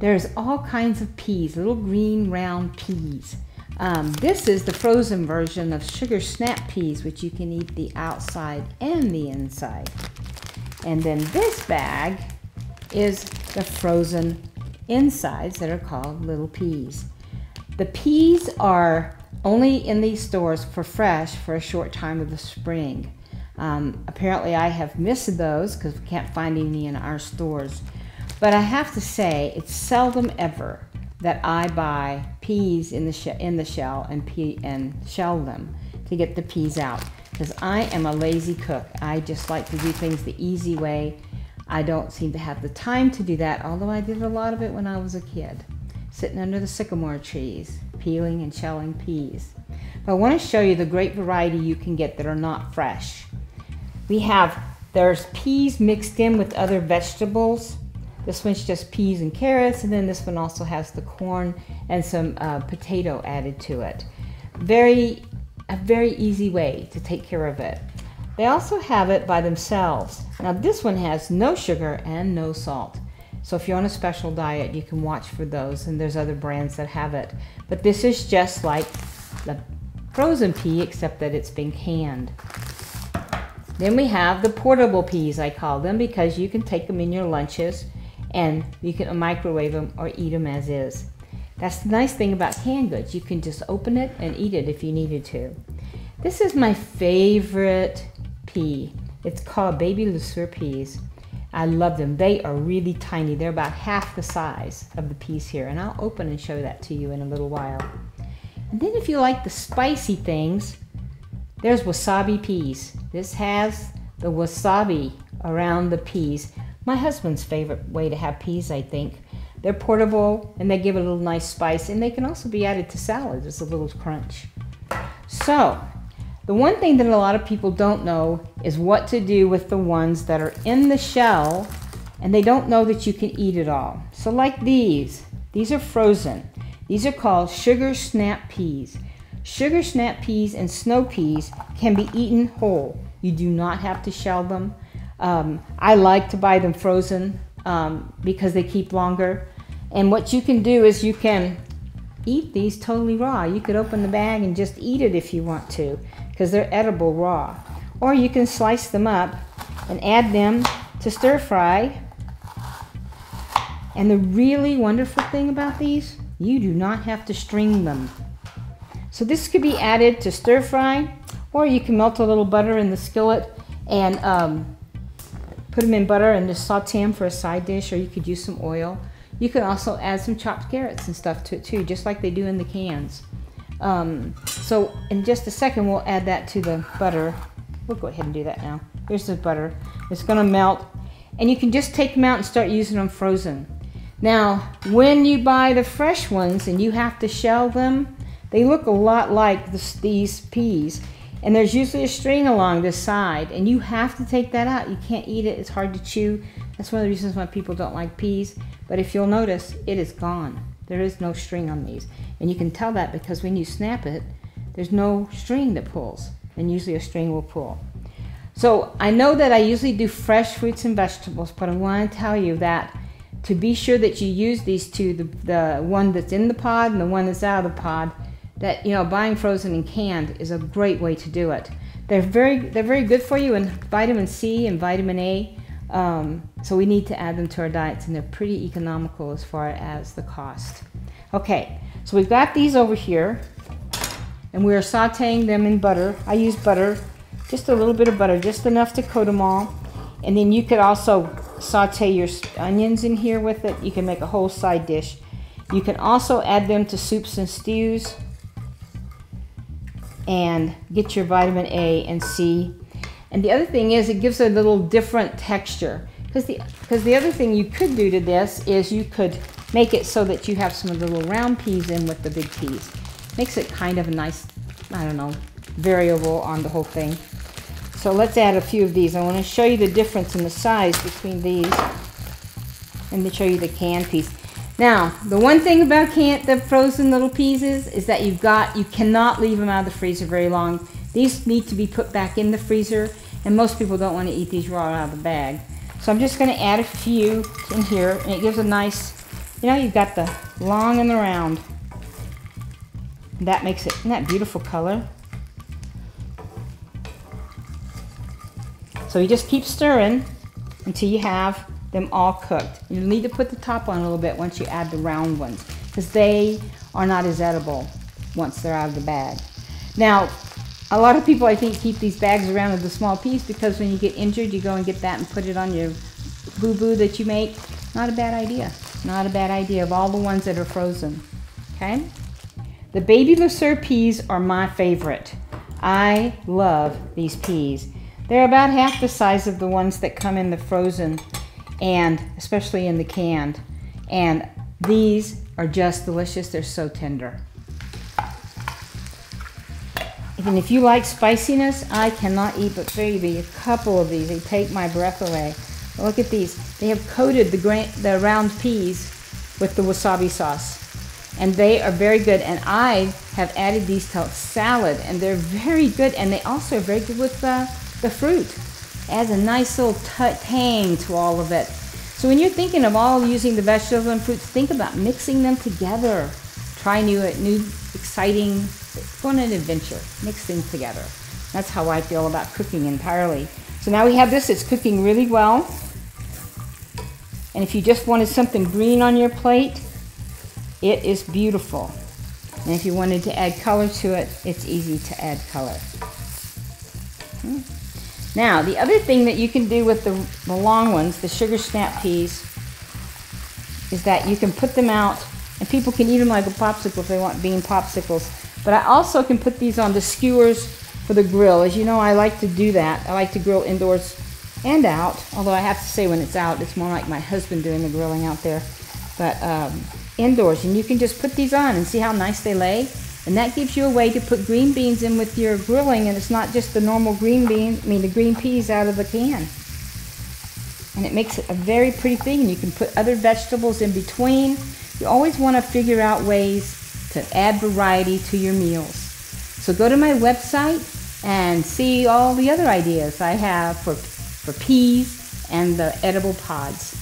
there's all kinds of peas, little green round peas. This is the frozen version of sugar snap peas, which you can eat the outside and the inside. And then this bag is the frozen insides that are called little peas. The peas are only in these stores for fresh for a short time of the spring. Apparently I have missed those because we can't find any in our stores. But I have to say, it's seldom ever that I buy peas in the shell and shell them to get the peas out, because I am a lazy cook. I just like to do things the easy way. I don't seem to have the time to do that, although I did a lot of it when I was a kid, sitting under the sycamore trees, peeling and shelling peas. But I want to show you the great variety you can get that are not fresh. There's peas mixed in with other vegetables. This one's just peas and carrots, and then this one also has the corn and some potato added to it. A very easy way to take care of it. They also have it by themselves. Now this one has no sugar and no salt. So if you're on a special diet, you can watch for those, and there's other brands that have it. But this is just like the frozen pea, except that it's been canned. Then we have the portable peas, I call them, because you can take them in your lunches and you can microwave them or eat them as is. That's the nice thing about canned goods. You can just open it and eat it if you needed to. This is my favorite pea. It's called baby Lesueur peas. I love them. They are really tiny. They're about half the size of the peas here, and I'll open and show that to you in a little while. And then if you like the spicy things, there's wasabi peas. This has the wasabi around the peas. My husband's favorite way to have peas, I think. They're portable and they give it a little nice spice, and they can also be added to salads as a little crunch. So, the one thing that a lot of people don't know is what to do with the ones that are in the shell and they don't know that you can eat it all. So like these are frozen. These are called sugar snap peas. Sugar snap peas and snow peas can be eaten whole. You do not have to shell them. I like to buy them frozen because they keep longer. And what you can do is you can eat these totally raw. You could open the bag and just eat it if you want to, because they're edible raw. Or you can slice them up and add them to stir fry. And the really wonderful thing about these, you do not have to string them. So this could be added to stir fry, or you can melt a little butter in the skillet and put them in butter and just saute them for a side dish, or you could use some oil. You can also add some chopped carrots and stuff to it too, just like they do in the cans. So in just a second we'll add that to the butter. We'll go ahead and do that now. Here's the butter. It's going to melt, and you can just take them out and start using them frozen. Now when you buy the fresh ones and you have to shell them, they look a lot like these peas, and there's usually a string along this side, and you have to take that out. You can't eat it. It's hard to chew. That's one of the reasons why people don't like peas. But if you'll notice, it is gone. There is no string on these, and you can tell that because when you snap it, there's no string that pulls, and usually a string will pull. So I know that I usually do fresh fruits and vegetables, but I want to tell you that to be sure that you use these two, the one that's in the pod and the one that's out of the pod, that, you know, buying frozen and canned is a great way to do it. They're very good for you in vitamin C and vitamin A. So we need to add them to our diets, and they're pretty economical as far as the cost. Okay, so we've got these over here, and we're sauteing them in butter. I use butter, just a little bit of butter, just enough to coat them all. And then you could also saute your onions in here with it. You can make a whole side dish. You can also add them to soups and stews and get your vitamin A and C. And the other thing is it gives a little different texture. Because the other thing you could do to this is you could make it so that you have some of the little round peas in with the big peas. Makes it kind of a nice, I don't know, variable on the whole thing. So let's add a few of these. I want to show you the difference in the size between these and to show you the canned peas. Now, the one thing about the frozen little peas is that you cannot leave them out of the freezer very long. These need to be put back in the freezer, and most people don't want to eat these raw out of the bag. So I'm just going to add a few in here, and it gives a nice, You know, you've got the long and the round. That makes it, isn't that beautiful color? So you just keep stirring until you have them all cooked. You need to put the top on a little bit once you add the round ones, because they are not as edible once they're out of the bag. Now, a lot of people, I think, keep these bags around with the small peas because when you get injured, you go and get that and put it on your boo-boo that you make. Not a bad idea. Not a bad idea of all the ones that are frozen. Okay? The baby Le Sueur peas are my favorite. I love these peas. They're about half the size of the ones that come in the frozen and especially in the canned. And these are just delicious. They're so tender. And if you like spiciness, I cannot eat but maybe a couple of these. They take my breath away. Look at these. They have coated the round peas with the wasabi sauce. And they are very good. And I have added these to salad. And they're very good. And they also are very good with the fruit. Adds a nice little tang to all of it. So when you're thinking of all using the vegetables and fruits, think about mixing them together. Try new exciting, go on an adventure. Mix things together. That's how I feel about cooking entirely. So now we have this. It's cooking really well. And if you just wanted something green on your plate, it is beautiful. And if you wanted to add color to it, it's easy to add color. Now, the other thing that you can do with the long ones, the sugar snap peas, is that you can put them out, and people can eat them like a popsicle if they want bean popsicles. But I also can put these on the skewers for the grill. As you know, I like to do that. I like to grill indoors and out, although I have to say when it's out, it's more like my husband doing the grilling out there. But indoors, and you can just put these on and see how nice they lay. And that gives you a way to put green beans in with your grilling, and it's not just the normal green bean, the green peas out of the can. And it makes it a very pretty thing, and you can put other vegetables in between. You always want to figure out ways to add variety to your meals. So go to my website and see all the other ideas I have for peas and the edible pods.